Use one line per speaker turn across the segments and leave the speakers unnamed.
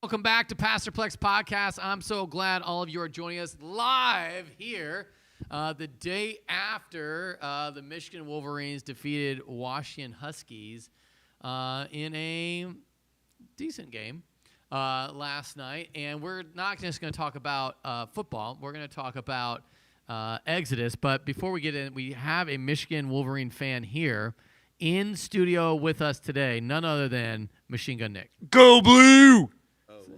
Welcome back to Pastor Plek's podcast. I'm so glad all of you are joining us live here the day after the Michigan Wolverines defeated Washington Huskies in a decent game last night. And we're not just going to talk about football. We're going to talk about Exodus. But before we get in, we have a Michigan Wolverine fan here in studio with us today, none other than Machine Gun Nick.
Go Blue!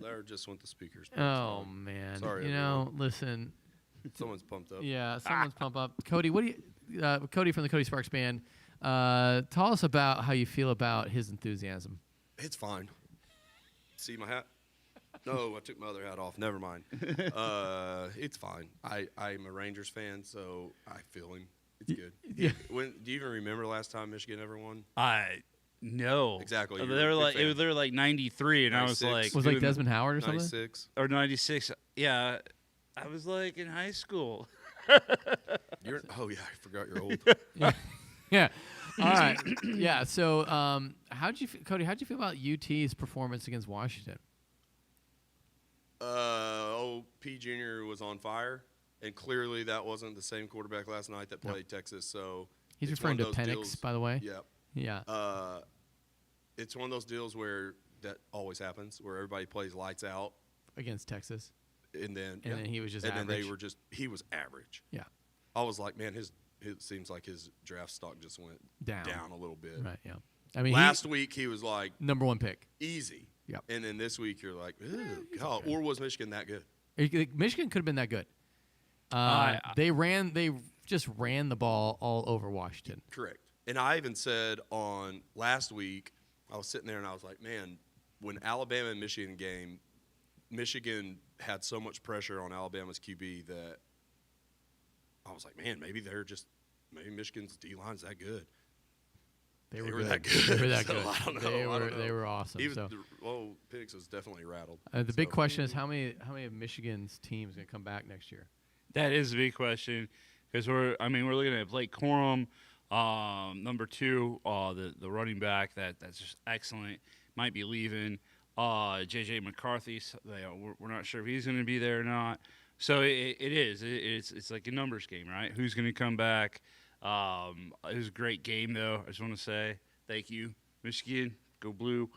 There just went the speakers.
Oh, man.
Sorry,
everyone. Listen.
Someone's pumped up.
Yeah, someone's pumped up. Cody, what do you, Cody from the Cody Sparks Band, tell us about how you feel about his enthusiasm.
It's fine. See my hat? No, I took my other hat off. Never mind. It's fine. I'm a Rangers fan, so I feel him. It's good.
Yeah.
Do you even remember the last time Michigan ever won?
No.
Exactly.
They were like 93, and
96.
I was like,
Was it like Desmond Howard or something?
96.
or 96. Yeah, I was like in high school.
Oh yeah, I forgot you're old.
Yeah. All right. Yeah. So, Cody? How'd you feel about UT's performance against Washington?
P. Jr. was on fire, and clearly that wasn't the same quarterback last night that played Texas. So
He's
it's
referring
one
to
of those
Penix,
deals-
by the way.
Yeah.
Yeah.
It's one of those deals where that always happens, where everybody plays lights out,
Against Texas.
and then
He was just
and
average.
then he was average.
Yeah.
I was like, man, it seems like his draft stock just went
Down.
a little bit.
Right. Yeah. I mean,
Last week he was like
number one pick.
easy.
Yep.
And then this week you're like, God, or was Michigan that good?
Michigan could have been that good. They just ran the ball all over Washington.
Correct. And I even said on last week, I was sitting there and I was like, man, when Alabama and Michigan game, Michigan had so much pressure on Alabama's QB that I was like, man, maybe Michigan's D-line's that good.
They
were
good.
that good.
They were that
So,
good.
I don't know.
They were awesome.
Penix was definitely rattled.
The big question is how many of Michigan's teams going to come back next year?
That is a big question because we're looking at Plek Corum, number 2, the running back that's just excellent. Might be leaving. J.J. McCarthy, we're not sure if he's going to be there or not. So it's like a numbers game, right? Who's going to come back? It was a great game, though. I just want to say thank you, Michigan. Go Blue.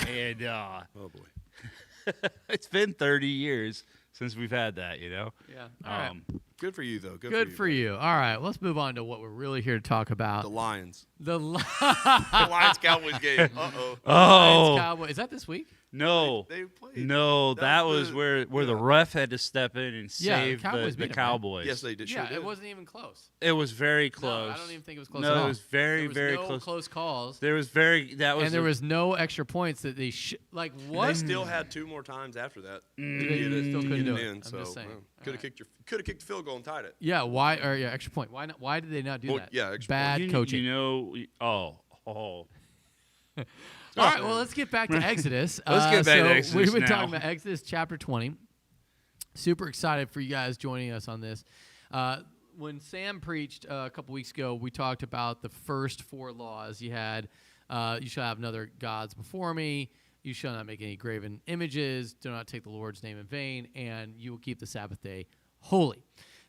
And
Oh, boy.
it's been 30 years since we've had that, you know?
Yeah. All right.
Good for you, though.
Good for you. All right. Let's move on to what we're really here to talk about.
The Lions.
The
The Lions-Cowboys game. Uh-oh.
Lions Cowboys. Is that this week?
No.
They played.
No, that was where the
yeah.
ref had to step in and
Yeah,
save
Cowboys
the
beat 'em, right?
Cowboys.
Yes, they did.
Yeah,
Sure did.
it wasn't even close.
It was very close.
No, I don't even think it was close
No,
at all.
it was very,
there was
very
no
close.
close calls.
There was there
was no extra points that they like. What?
They still had 2 more times after that.
They still couldn't do it.
In,
I'm
so,
just saying.
Could have kicked the field goal and tied it.
Yeah. Why? Or extra point. Why not? Why did they not do
Well,
that?
yeah, extra
Bad
You-
coaching.
You know, all
right, well, let's get back to Exodus.
Let's get back to Exodus
We've been
now.
talking about Exodus chapter 20. Super excited for you guys joining us on this. When Sam preached a couple weeks ago, we talked about the first 4 laws. You had, you shall have no other gods before me. You shall not make any graven images. Do not take the Lord's name in vain. And you will keep the Sabbath day holy.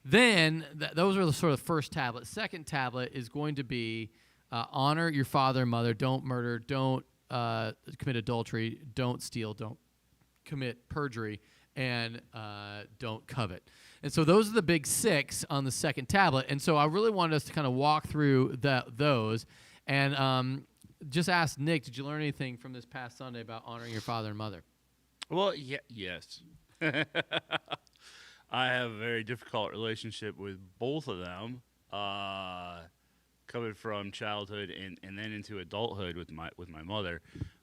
Then, those are the sort of the first tablet. Second tablet is going to be honor your father and mother. Don't murder. Don't commit adultery, don't steal, don't commit perjury, and don't covet. And so those are the big 6 on the second tablet. And so I really wanted us to kind of walk through those and just ask Nick, did you learn anything from this past Sunday about honoring your father and mother?
Well, yes. I have a very difficult relationship with both of them, coming from childhood and then into adulthood with my mother,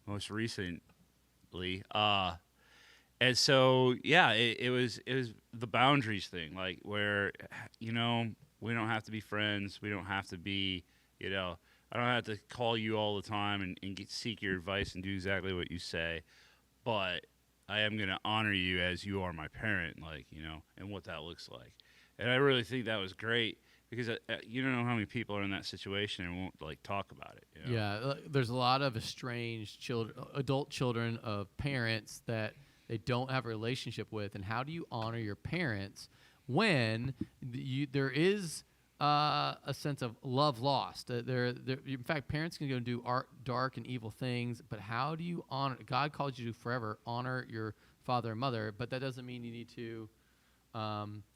most recently. And so it was the boundaries thing, like where we don't have to be friends, we don't have to be, I don't have to call you all the time and seek your advice and do exactly what you say, but I am going to honor you as you are my parent, and what that looks like. And I really think that was great because you don't know how many people are in that situation and won't talk about it.
Yeah, there's a lot of estranged adult children of parents that they don't have a relationship with, and how do you honor your parents when there is a sense of love lost? In fact, parents can go and do dark and evil things, but how do you honor? God calls you to forever honor your father and mother, but that doesn't mean you need to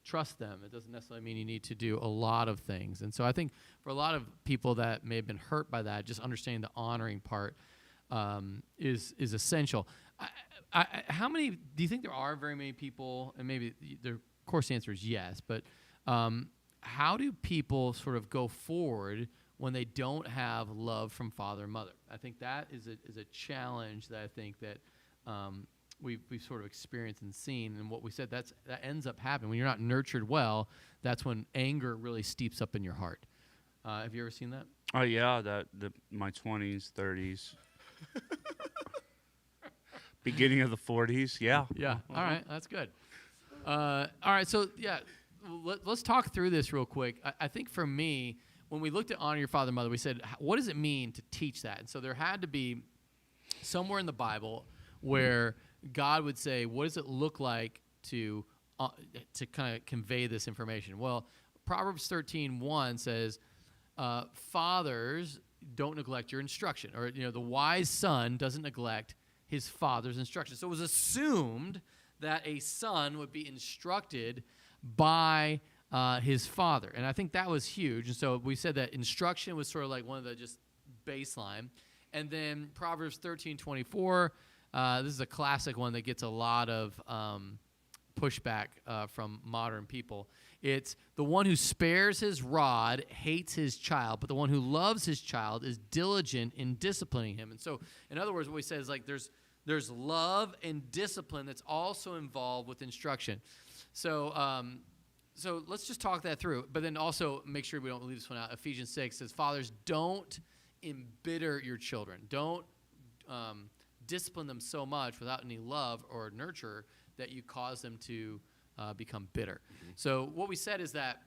trust them. It doesn't necessarily mean you need to do a lot of things. And so I think for a lot of people that may have been hurt by that, just understanding the honoring part is essential. How many do you think there are? Very many people, and maybe of course the answer is yes, but how do people sort of go forward when they don't have love from father and mother? I think that is a challenge that I think that we've sort of experienced and seen. And what we said, that ends up happening when you're not nurtured well. That's when anger really steeps up in your heart. Have you ever seen that?
Oh yeah, my 20s, 30s, beginning of the 40s. Yeah.
Yeah. All right, that's good. All right, so yeah, let's talk through this real quick. I think for me, when we looked at honor your father and mother, we said, what does it mean to teach that? And so there had to be somewhere in the Bible where God would say, what does it look like to kind of convey this information? Well, Proverbs 13:1 says, fathers, don't neglect your instruction. Or, the wise son doesn't neglect his father's instruction. So it was assumed that a son would be instructed by his father. And I think that was huge. And so we said that instruction was sort of like one of the just baseline. And then Proverbs 13:24, this is a classic one that gets a lot of pushback from modern people. It's the one who spares his rod hates his child, but the one who loves his child is diligent in disciplining him. And so, in other words, what we say is like there's love and discipline that's also involved with instruction. So so let's just talk that through. But then also make sure we don't leave this one out. Ephesians 6 says, fathers, don't embitter your children. Don't discipline them so much without any love or nurture that you cause them to become bitter. Mm-hmm. So what we said is that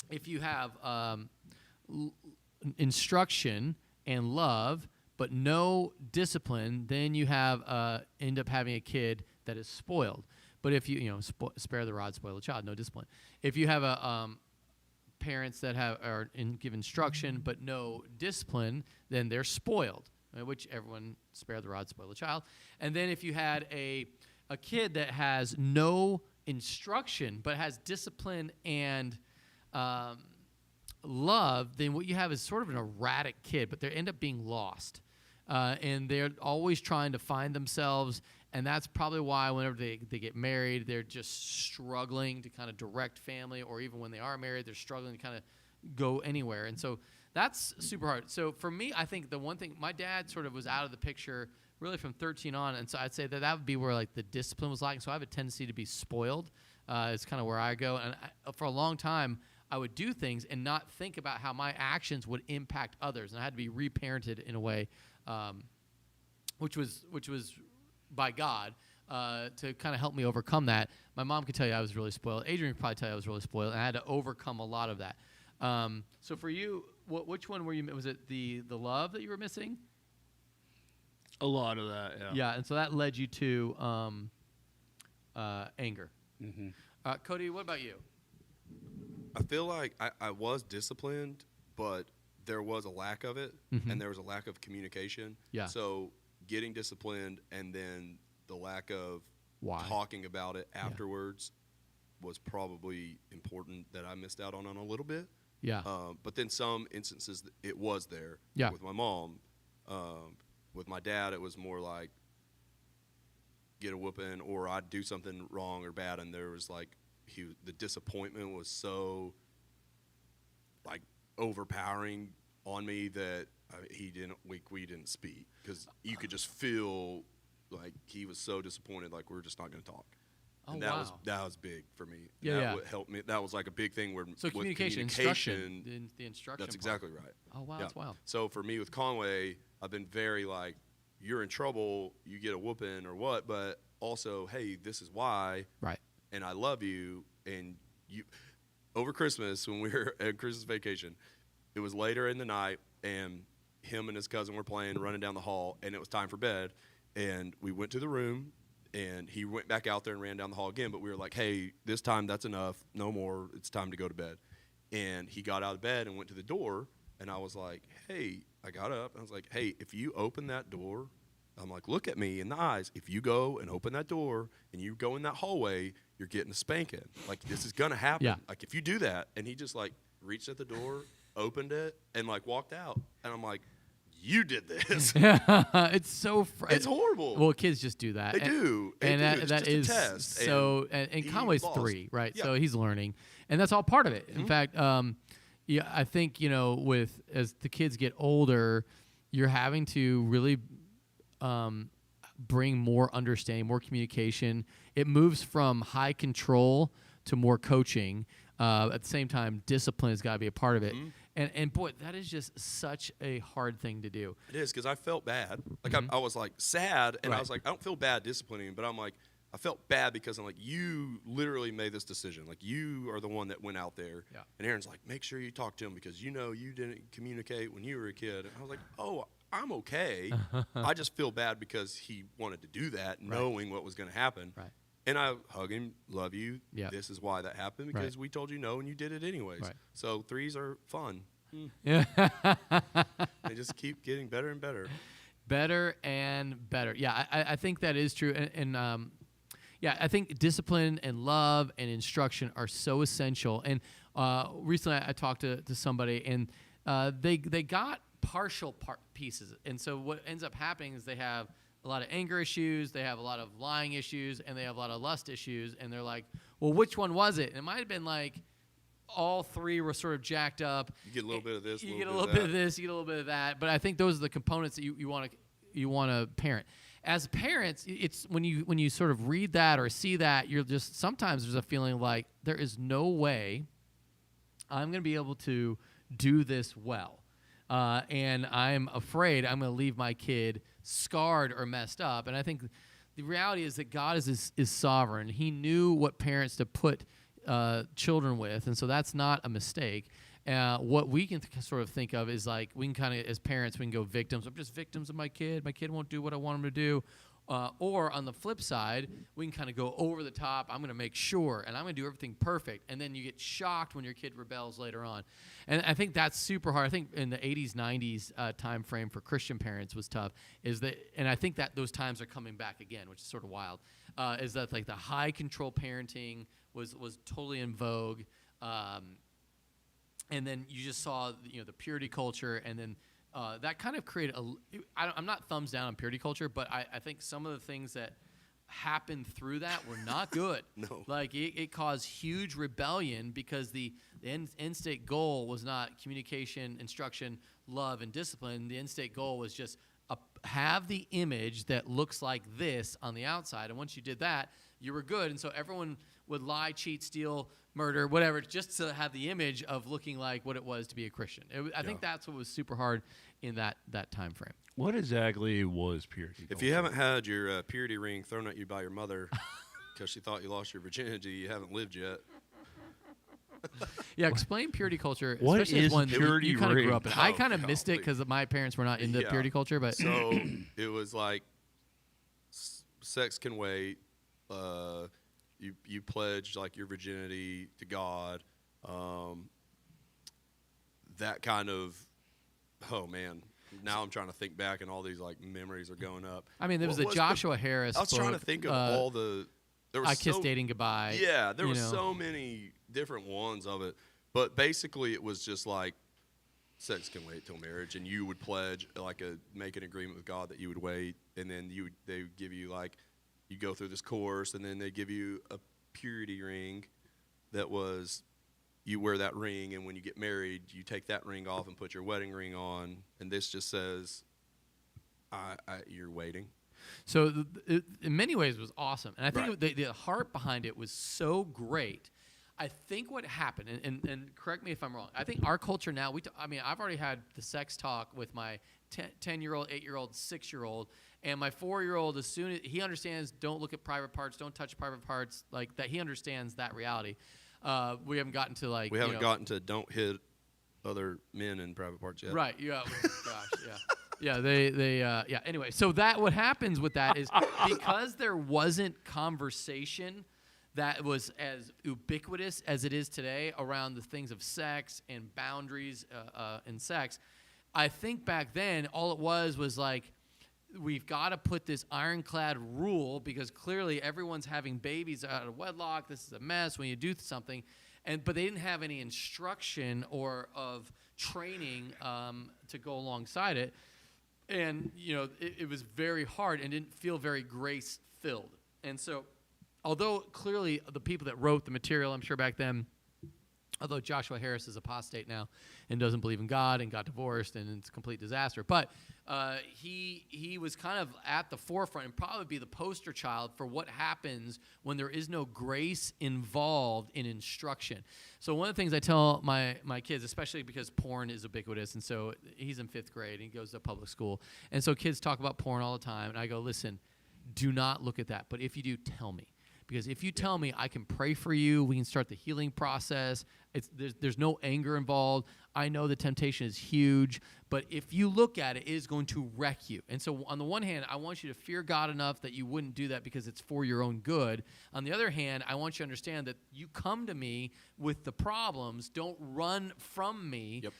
if you have instruction and love, but no discipline, then you have end up having a kid that is spoiled. But if you spare the rod, spoil the child, no discipline. If you have parents that give instruction but no discipline, then they're spoiled. Which everyone spare the rod, spoil the child. And then if you had a kid that has no instruction but has discipline and love, then what you have is sort of an erratic kid, but they end up being lost. And they're always trying to find themselves, and that's probably why whenever they get married, they're just struggling to kind of direct family, or even when they are married, they're struggling to kind of go anywhere. And so that's super hard. So for me, I think the one thing, my dad sort of was out of the picture really from 13 on, and so I'd say that would be where like the discipline was lacking. So I have a tendency to be spoiled. It's kind of where I go. And for a long time, I would do things and not think about how my actions would impact others, and I had to be reparented in a way, which was by God to kind of help me overcome that. My mom could tell you I was really spoiled. Adrian could probably tell you I was really spoiled, and I had to overcome a lot of that. So for you, which one were you? Was it the love that you were missing?
A lot of that, yeah.
Yeah, and so that led you to anger.
Mm-hmm.
Cody, what about you?
I feel like I was disciplined, but there was a lack of it,
Mm-hmm.
and there was a lack of communication.
Yeah.
So getting disciplined and then the lack of
Why?
talking about it afterwards was probably important that I missed out on a little bit.
Yeah.
But then some instances it was there.
Yeah.
With my mom. With my dad, it was more like get a whooping, or I'd do something wrong or bad, and there was like the disappointment was so like overpowering on me that we didn't speak, because you could just feel like he was so disappointed, like we're just not going to talk.
Oh,
and that
wow.
was big for me.
Yeah,
that
yeah.
would help me. That was like a big thing where
So
with
communication, instruction, the instruction.
That's
part.
exactly right.
Oh wow,
Yeah.
that's wild.
So for me with Conway, I've been very like, you're in trouble, you get a whooping or what, but also, hey, this is why.
Right.
And I love you. And you, over Christmas, when we were at Christmas vacation, it was later in the night, and him and his cousin were playing, running down the hall, and it was time for bed. And we went to the room, And he went back out there and ran down the hall again. But we were like, hey, this time that's enough. No more. It's time to go to bed. And he got out of bed and went to the door. And I was like, hey, I got up. And I was like, hey, if you open that door, I'm like, look at me in the eyes. If you go and open that door and you go in that hallway, you're getting a spanking. Like, this is going to happen.
Yeah.
Like, if you do that. And he just, like, reached at the door, opened it, and, like, walked out. And I'm like, you did this.
It's so
It's horrible.
Well, kids just do that.
They do. They
And
do. It's
that
just a
is
test.
so. And
he
Conway's
lost.
3, right?
Yeah.
So he's learning, and that's all part of it. In fact, yeah, I think with as the kids get older, you're having to really bring more understanding, more communication. It moves from high control to more coaching. At the same time, discipline has got to be a part of it. And boy, that is just such a hard thing to do.
It is, because I felt bad. Like, I was, like, sad, and I
Right.
was like, I don't feel bad disciplining him, but I'm like, I felt bad because I'm like, you literally made this decision. Like, you are the one that went out there.
Yeah.
And Aaron's like, make sure you talk to him because you didn't communicate when you were a kid. And I was like, oh, I'm okay. I just feel bad because he wanted to do that, knowing what was going to happen.
Right.
And I hug him, love you.
Yeah.
This is why that happened, because we told you no and you did it anyways.
Right.
So 3s are fun.
Yeah.
They just keep getting better and better.
Better and better. Yeah, I think that is true. And yeah, I think discipline and love and instruction are so essential. And recently I talked to somebody, and they got partial pieces. And so what ends up happening is they have a lot of anger issues, they have a lot of lying issues, and they have a lot of lust issues. And they're like, well, which one was it? And it might have been like all 3 were sort of jacked up.
You get a little bit of this,
You get a little bit of this, you get a little bit of that. But I think those are the components that you want to parent. As parents, it's when you sort of read that or see that, you're just, sometimes there's a feeling like there is no way I'm going to be able to do this well. And I'm afraid I'm going to leave my kid scarred or messed up. And I think the reality is that God is sovereign. He knew what parents to put children with, and so that's not a mistake. What we can sort of think of is like, we can kind of, as parents, we can go victims. I'm just victims of my kid. My kid won't do what I want him to do. Or on the flip side, we can kind of go over the top. I'm going to make sure, and I'm going to do everything perfect. And then you get shocked when your kid rebels later on. And I think that's super hard. I think in the 80s, 90s time frame for Christian parents was tough. And I think that those times are coming back again, which is sort of wild. Is that like the high control parenting was totally in vogue. And then you just saw the purity culture, and then that kind of created I'm not thumbs down on purity culture, but I think some of the things that happened through that were not good.
No.
Like it caused huge rebellion because the end state goal was not communication, instruction, love, and discipline. The end state goal was just have the image that looks like this on the outside, and once you did that, you were good. And so everyone would lie, cheat, steal, murder, whatever, just to have the image of looking like what it was to be a Christian. I think that's what was super hard in that time frame.
What exactly was purity?
If you haven't had your purity ring thrown at you by your mother because she thought you lost your virginity, you haven't lived yet.
Yeah, explain purity culture.
What
especially as
is
one that
purity
you kind of grew
ring?
up in. I
Oh,
kind of missed it because my parents were not into
Yeah.
purity culture, but
So it was like sex can wait. You pledged like your virginity to God. That kind of, oh man. Now I'm trying to think back, and all these like memories are going up.
I mean, there was
What
the Joshua Harris.
I was trying to
book,
think of all the. There was
I Kissed Dating Goodbye.
Yeah, there were
know.
so many different ones of it, but basically it was just like sex can wait till marriage, and you would pledge make an agreement with God that you would wait, and then they would give you like you go through this course, and then they give you a purity ring that was you wear that ring, and when you get married, you take that ring off and put your wedding ring on, and this just says, you're waiting.
So it, in many ways, it was awesome, and I think the heart behind it was so great. I think what happened, and correct me if I'm wrong. I think our culture now, I've already had the sex talk with my 10-year-old, 8-year-old, 6-year-old, and my 4-year-old. As soon as he understands, don't look at private parts, don't touch private parts, like that. He understands that reality. We haven't gotten to like.
We haven't gotten to don't hit other men in private parts yet.
Right. Yeah. Gosh. Yeah. Yeah. Anyway, so what happens with that is because there wasn't conversation that was as ubiquitous as it is today around the things of sex and boundaries in sex. I think back then all it was like, we've got to put this ironclad rule because clearly everyone's having babies out of wedlock. This is a mess when you do something. But they didn't have any instruction or of training to go alongside it. And, it was very hard and didn't feel very grace-filled. And so, although clearly the people that wrote the material, I'm sure back then, although Joshua Harris is apostate now and doesn't believe in God and got divorced and it's a complete disaster. But he was kind of at the forefront and probably be the poster child for what happens when there is no grace involved in instruction. So one of the things I tell my kids, especially because porn is ubiquitous, and so he's in 5th grade and he goes to public school. And so kids talk about porn all the time. And I go, listen, do not look at that. But if you do, tell me. Because if you tell me, I can pray for you. We can start the healing process. There's no anger involved. I know the temptation is huge, but if you look at it, it is going to wreck you. And so on the one hand, I want you to fear God enough that you wouldn't do that because it's for your own good. On the other hand, I want you to understand that you come to me with the problems. Don't run from me.
Yep.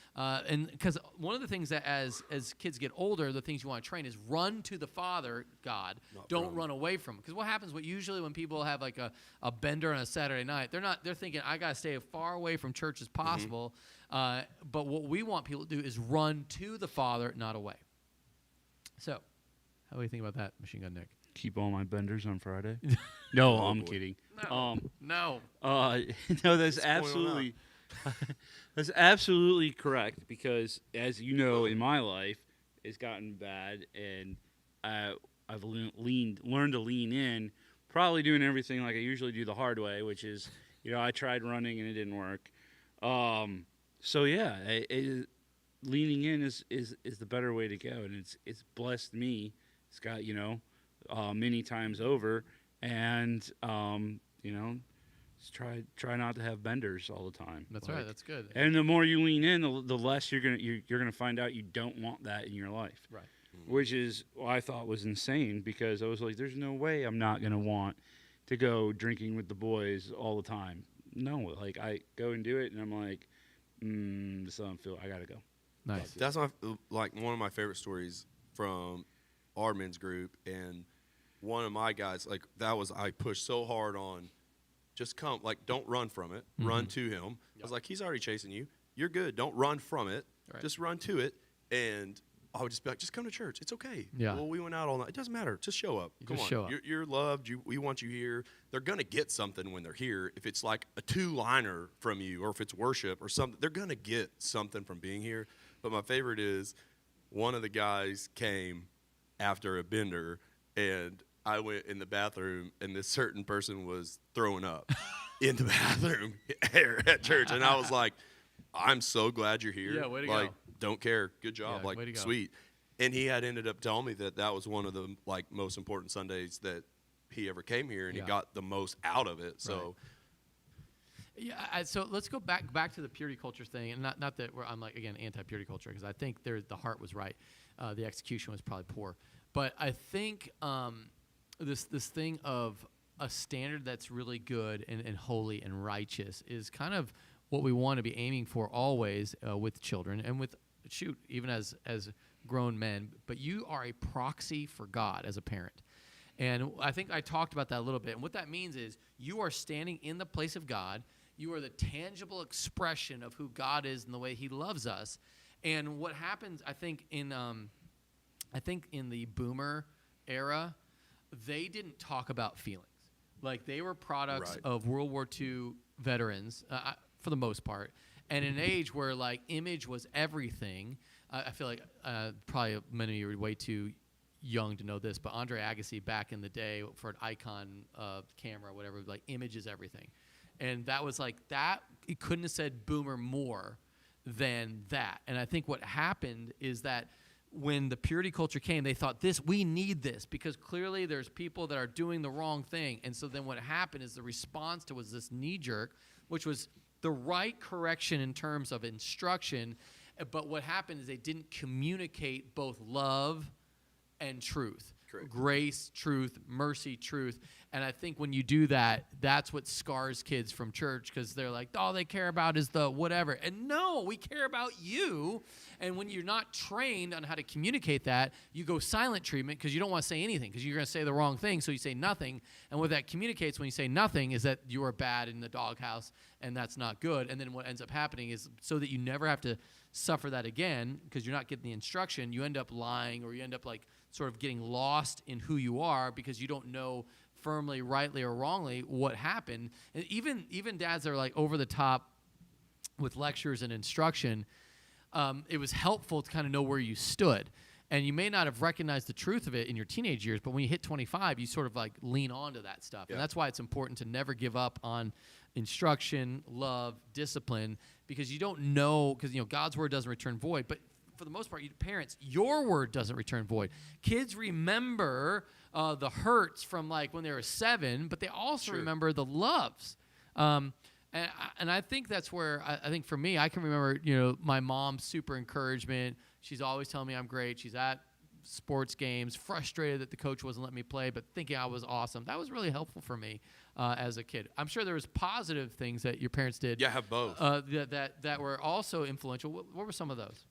And because one of the things that as kids get older, the things you want to train is run to the Father, God. Don't run away from him. Because what happens, usually when people have like a bender on a Saturday night, they're thinking, I got to stay as far away from church as possible. But what we want people to do is run to the Father, not away. So, how do you think about that, Machine Gun Nick?
Keep all my benders on Friday. No, I'm kidding.
No.
No, that's absolutely that's absolutely correct because, as you know, in my life, it's gotten bad, and I've learned to lean in, probably doing everything like I usually do the hard way, which is, I tried running and it didn't work. So yeah, leaning in is the better way to go, and it's blessed me. It's got many times over, and just try not to have benders all the time.
That's right. That's good.
And the more you lean in, the less you're gonna find out you don't want that in your life.
Right.
Which is what I thought was insane because I was like, there's no way I'm not gonna want to go drinking with the boys all the time. No, like I go and do it, and I'm like, this doesn't feel. I gotta go.
Nice.
That's one of my favorite stories from our men's group, and one of my guys I pushed so hard on, just come, don't run from it, run to him. Yep. I was like, he's already chasing you. You're good. Don't run from it. Right. Just run to it, and I would just be like, just come to church. It's okay.
Yeah.
Well, we went out all night. It doesn't matter. Just show up. Come on.
Show up.
You're loved. We want you here. They're going to get something when they're here. If it's like a 2-liner from you or if it's worship or something, they're going to get something from being here. But my favorite is one of the guys came after a bender, and I went in the bathroom, and this certain person was throwing up in the bathroom at church. And I was like, I'm so glad you're here.
Yeah, way to go.
Don't care. Good job.
Yeah,
sweet. And he had ended up telling me that was one of the most important Sundays that he ever came here, and he got the most out of it. So,
yeah. So let's go back to the purity culture thing, and not that I'm again anti-purity culture, because I think the heart was right, the execution was probably poor, but I think this thing of a standard that's really good and holy and righteous is kind of what we want to be aiming for always with children and with even as grown men. But you are a proxy for God as a parent. And I think I talked about that a little bit. And what that means is you are standing in the place of God. You are the tangible expression of who God is and the way he loves us. And what happens, I think in the boomer era, they didn't talk about feelings. They were products of World War II veterans for the most part. And in an age where image was everything, I feel like probably many of you are way too young to know this, but Andre Agassi back in the day for an Icon camera or whatever, image is everything. And that was that, he couldn't have said boomer more than that. And I think what happened is that when the purity culture came, they thought we need this because clearly there's people that are doing the wrong thing. And so then what happened is the response to was this knee jerk, which was the right correction in terms of instruction. But what happened is they didn't communicate both love and truth.
Correct.
Grace, truth, mercy, truth. And I think when you do that, that's what scars kids from church, because they're like, all they care about is the whatever. And no, we care about you. And when you're not trained on how to communicate that, you go silent treatment because you don't want to say anything because you're going to say the wrong thing, so you say nothing. And what that communicates when you say nothing is that you are bad in the doghouse, and that's not good. And then what ends up happening is, so that you never have to suffer that again because you're not getting the instruction, you end up lying, or you end up like sort of getting lost in who you are because you don't know firmly, rightly, or wrongly what happened. And even dads that are like over the top with lectures and instruction, it was helpful to kind of know where you stood. And you may not have recognized the truth of it in your teenage years, but when you hit 25, you sort of like lean onto that stuff.
Yeah.
And that's why it's important to never give up on instruction, love, discipline, because you don't know, because God's word doesn't return void. But for the most part, parents, your word doesn't return void. Kids remember the hurts from like when they were 7, but they also remember the loves. And I think that's where I think for me, I can remember my mom's super encouragement. She's always telling me I'm great. She's at sports games, frustrated that the coach wasn't letting me play, but thinking I was awesome. That was really helpful for me as a kid. I'm sure there was positive things that your parents did.
Yeah, I have both.
That were also influential. What were some of those?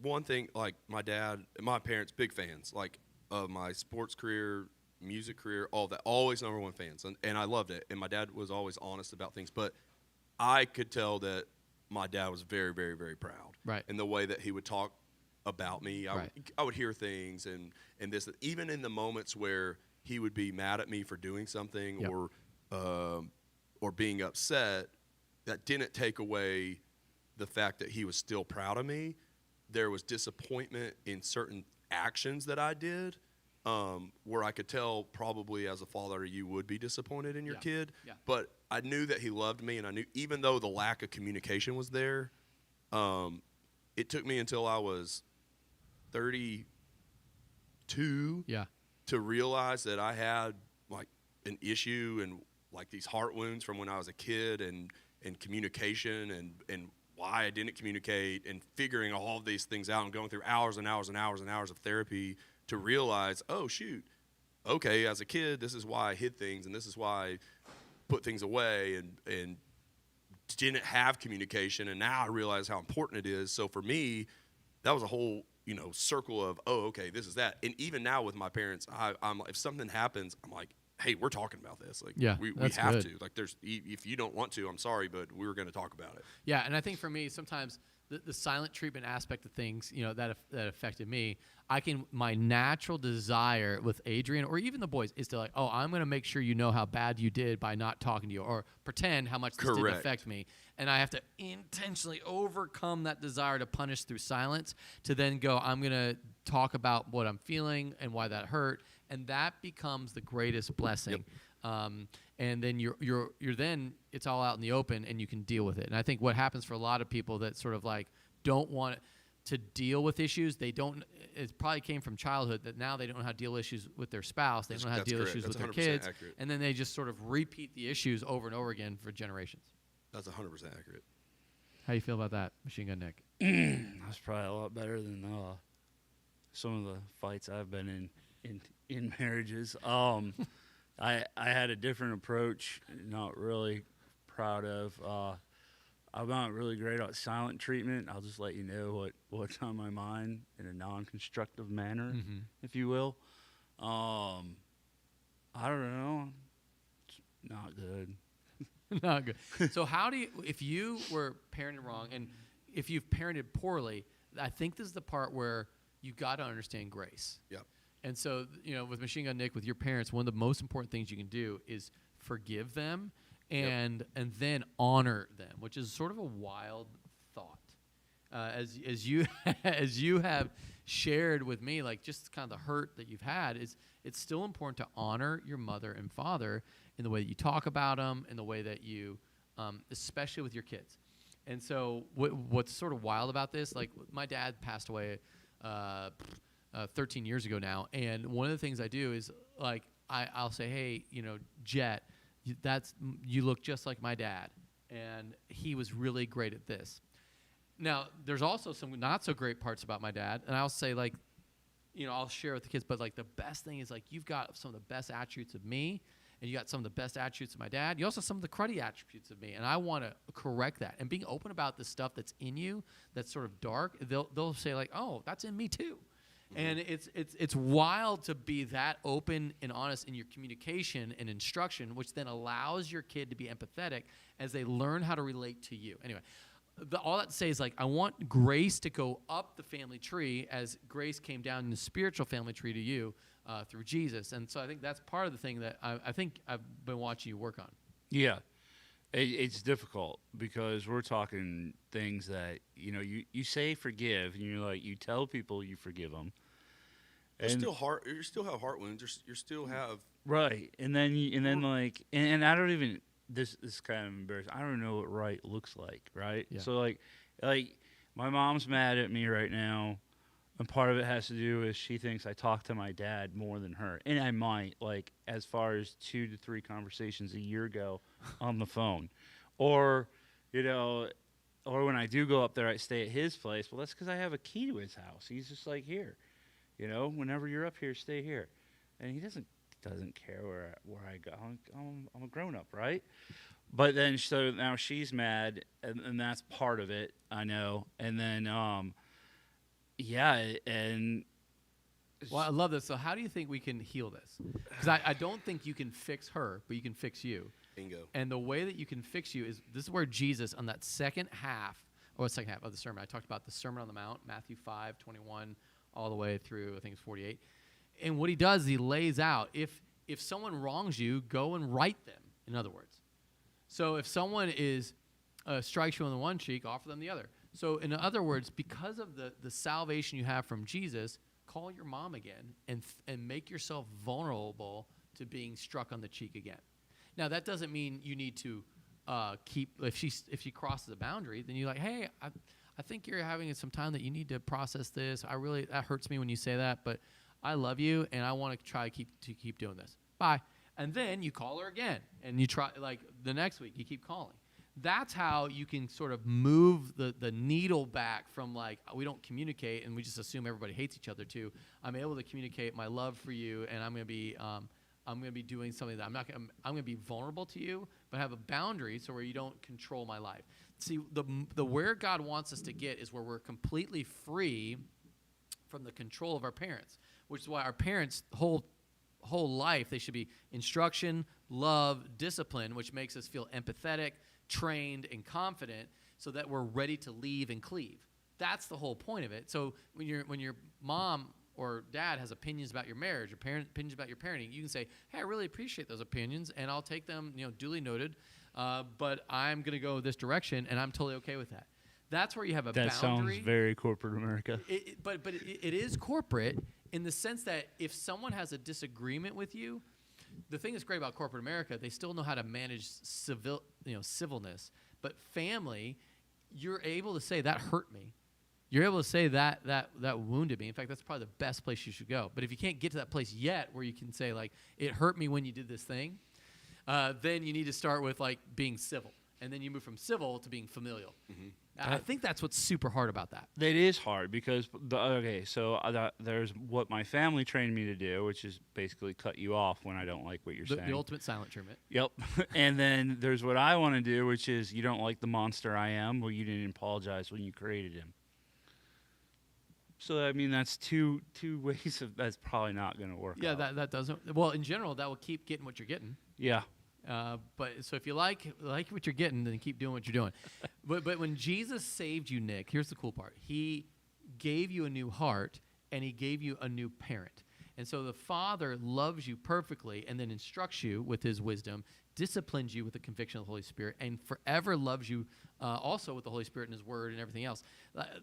One thing, like my dad and my parents, big fans, like of my sports career, music career, all that, always number one fans. And I loved it. And my dad was always honest about things. But I could tell that my dad was very, very, very proud.
Right.
In the way that he would talk about me. I would hear things and this, even in the moments where he would be mad at me for doing something or being upset, that didn't take away the fact that he was still proud of me. There was disappointment in certain actions that I did, where I could tell probably as a father you would be disappointed in your kid. Yeah. But I knew that he loved me, and I knew even though the lack of communication was there, it took me until I was 32 to realize that I had like an issue and like these heart wounds from when I was a kid, and communication and why I didn't communicate, and figuring all of these things out and going through hours and hours and hours and hours of therapy to realize, oh, shoot, okay, as a kid, this is why I hid things, and this is why I put things away and didn't have communication, and now I realize how important it is. So for me, that was a whole, circle of, oh, okay, this is that. And even now with my parents, I'm like, if something happens, I'm like, hey, we're talking about this. Like, we have to. Like, if you don't want to, I'm sorry, but we're going to talk about it.
Yeah, and I think for me, sometimes the silent treatment aspect of things, that affected me. My natural desire with Adrian or even the boys is to like, oh, I'm going to make sure you know how bad you did by not talking to you, or pretend how much this didn't affect me. And I have to intentionally overcome that desire to punish through silence to then go, I'm going to talk about what I'm feeling and why that hurt. And that becomes the greatest blessing. Yep. And then you're then it's all out in the open and you can deal with it. And I think what happens for a lot of people that sort of like don't want to deal with issues, it probably came from childhood that now they don't know how to deal with issues with their spouse. They don't know how to deal with issues with their kids. Accurate. And then they just sort of repeat the issues over and over again for generations.
That's 100% accurate.
How you feel about that, Machine Gun Nick?
That's probably a lot better than some of the fights I've been in marriages. I had a different approach, not really proud of. I'm not really great at silent treatment. I'll just let you know what's on my mind in a non-constructive manner, if you will. I don't know. It's not good.
Not good. So if you were parented wrong and if you've parented poorly, I think this is the part where you got to understand grace.
Yep.
And so, with Machine Gun Nick, with your parents, one of the most important things you can do is forgive them and then honor them, which is sort of a wild thought. As you as you have shared with me, like just kind of the hurt that you've had, it's still important to honor your mother and father in the way that you talk about them, in the way that you, especially with your kids. And so what's sort of wild about this, like my dad passed away 13 years ago now, and one of the things I do is like I'll say, hey, Jet, you look just like my dad, and he was really great at this. Now, there's also some not so great parts about my dad, and I'll say like, I'll share with the kids, but like the best thing is like you've got some of the best attributes of me, and you got some of the best attributes of my dad. You also have some of the cruddy attributes of me, and I want to correct that. And being open about the stuff that's in you, that's sort of dark, they'll say like, oh, that's in me too. And it's wild to be that open and honest in your communication and instruction, which then allows your kid to be empathetic as they learn how to relate to you. Anyway, all that to say is like I want grace to go up the family tree as grace came down in the spiritual family tree to you through Jesus. And so I think that's part of the thing that I think I've been watching you work on.
Yeah. It's difficult because we're talking things that, you say forgive, and you're like, you tell people you forgive them.
There's still heart. You still have heart wounds. You still have
Right. And then and I don't even, this is kind of embarrassing. I don't know what right looks like, right?
Yeah.
So like my mom's mad at me right now, and part of it has to do with she thinks I talk to my dad more than her. And I might, like, as far as 2 to 3 conversations a year ago on the phone. Or, or when I do go up there, I stay at his place. Well, that's because I have a key to his house. He's just like, here, whenever you're up here, stay here. And he doesn't care where I go. I'm a grown-up, right? But then, so now she's mad, and that's part of it, I know. And then, yeah, and...
Well, I love this. So how do you think we can heal this? Because I don't think you can fix her, but you can fix you.
bingo.
And the way that you can fix you is this is where Jesus on that second half of the sermon, I talked about the Sermon on the Mount, Matthew 5:21 all the way through, I think it's 48. And what he does is he lays out, if someone wrongs you, go and right them, in other words. So if someone strikes you on the one cheek, offer them the other. So in other words, because of the salvation you have from Jesus, call your mom again and make yourself vulnerable to being struck on the cheek again. Now, that doesn't mean you need to if she crosses a boundary, then you're like, hey, I think you're having some time that you need to process this. That hurts me when you say that, but I love you, and I want to try to keep doing this. Bye. And then you call her again, and you try, like, the next week, you keep calling. That's how you can sort of move the needle back from, like, we don't communicate and we just assume everybody hates each other, to I'm able to communicate my love for you, and I'm going to be doing something that I'm going to be vulnerable to you, but have a boundary so where you don't control my life. See, the where God wants us to get is where we're completely free from the control of our parents, which is why our parents' whole life, they should be instruction, love, discipline, which makes us feel empathetic, trained, and confident so that we're ready to leave and cleave. That's the whole point of it. So when your mom or dad has opinions about your marriage, or opinions about your parenting, you can say, hey, I really appreciate those opinions, and I'll take them, duly noted, but I'm going to go this direction, and I'm totally okay with that. That's where you have a boundary.
That sounds very corporate America.
But it is corporate in the sense that if someone has a disagreement with you, the thing that's great about corporate America, they still know how to manage civilness. But family, you're able to say, that hurt me. You're able to say that wounded me. In fact, that's probably the best place you should go. But if you can't get to that place yet where you can say, like, it hurt me when you did this thing, then you need to start with, like, being civil. And then you move from civil to being familial. Mm-hmm. I think that's what's super hard about that.
It is hard because, there's what my family trained me to do, which is basically cut you off when I don't like what you're saying.
The ultimate silent treatment.
Yep. And then there's what I want to do, which is you don't like the monster I am, well, you didn't apologize when you created him. So, I mean, that's two ways of that's probably not going to work out.
Yeah, that doesn't. Well, in general, that will keep getting what you're getting.
Yeah.
But so if you like what you're getting, then keep doing what you're doing. But when Jesus saved you, Nick, here's the cool part. He gave you a new heart, and he gave you a new parent. And so the Father loves you perfectly and then instructs you with his wisdom, disciplines you with the conviction of the Holy Spirit, and forever loves you also with the Holy Spirit and his word and everything else.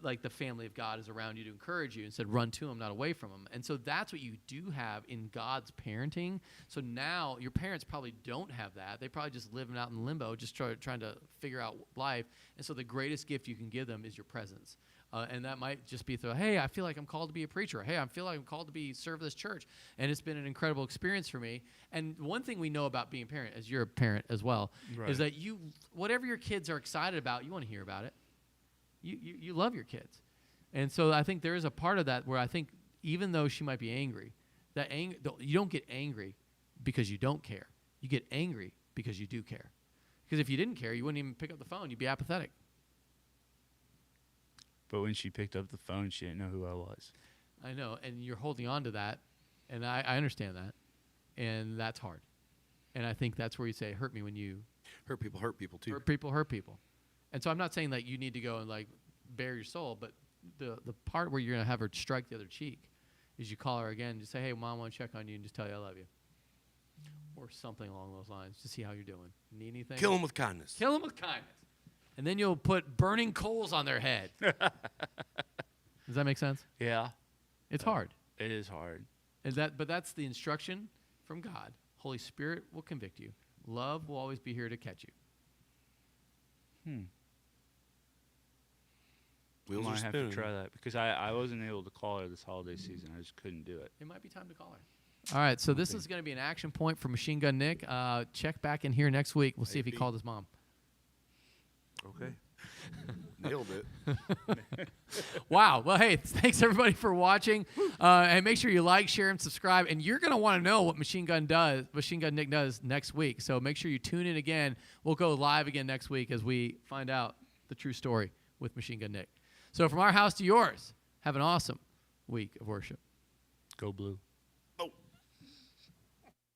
Like the family of God is around you to encourage you and said, run to him, not away from him. And so that's what you do have in God's parenting. So now your parents probably don't have that. They probably just living out in limbo, just trying to figure out life. And so the greatest gift you can give them is your presence. And that might just be through, hey, I feel like I'm called to be a preacher. Hey, I feel like I'm called to serve this church. And it's been an incredible experience for me. And one thing we know about being a parent, as you're a parent as well,
right,
is that whatever your kids are excited about, you want to hear about it. You love your kids. And so I think there is a part of that where I think even though she might be angry, you don't get angry because you don't care. You get angry because you do care. Because if you didn't care, you wouldn't even pick up the phone. You'd be apathetic.
But when she picked up the phone, she didn't know who I was.
I know, and you're holding on to that, and I understand that, and that's hard. And I think that's where you say, hurt me when you...
Hurt people too.
Hurt people. And so I'm not saying that you need to go and, like, bare your soul, but the part where you're going to have her strike the other cheek is you call her again and just say, hey, Mom, I want to check on you and just tell you I love you. Or something along those lines to see how you're doing. Need anything?
Kill them with kindness.
Kill them with kindness. And then you'll put burning coals on their head. Does that make sense?
Yeah.
It's hard.
It is hard.
But that's the instruction from God. Holy Spirit will convict you. Love will always be here to catch you.
Wheels
I
are
might have
spinning.
to try that because I wasn't able to call her this holiday season. I just couldn't do it.
It might be time to call her. All right, so this is going to be an action point for Machine Gun Nick. Check back in here next week. We'll see if he called his mom.
Okay. Nailed it.
Wow. Well, hey, thanks everybody for watching. And make sure you like, share, and subscribe. And you're going to want to know what Machine Gun Nick does next week. So make sure you tune in again. We'll go live again next week as we find out the true story with Machine Gun Nick. So from our house to yours, have an awesome week of worship.
Go Blue.